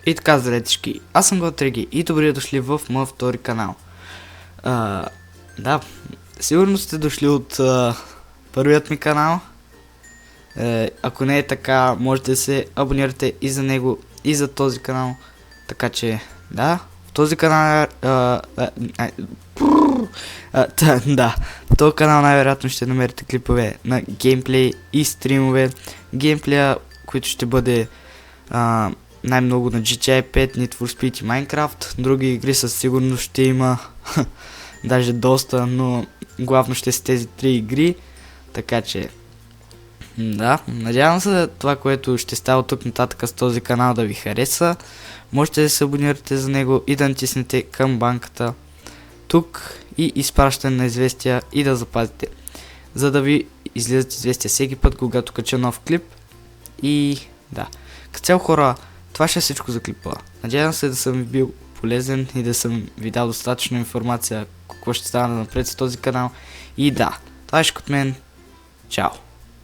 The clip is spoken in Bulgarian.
И така, здравейте, аз съм Готреги и добре дошли в моя втори канал. Да, сигурно сте дошли от първият ми канал. Ако не е така, можете да се абонирате и за него, и за този канал. Така че, да, в този канал... да, в този канал най-вероятно ще намерите клипове на геймплей и стримове. Геймплея, които ще бъде... най-много на GTA 5, Need for Speed и Minecraft. Други игри със сигурност ще има даже доста, но главно ще са тези три игри. Така че да, надявам се това, което ще става от тук нататък с този канал да ви хареса. Можете да се абонирате за него и да натиснете към банката тук и изпращане на известия и да запазите, за да ви излизат известия всеки път, когато кача нов клип. И да, като цяло хора, това ще е всичко за клипа. Надявам се да съм ви бил полезен и да съм ви дал достатъчно информация какво ще стане напред с този канал. И да, това е от мен. Чао!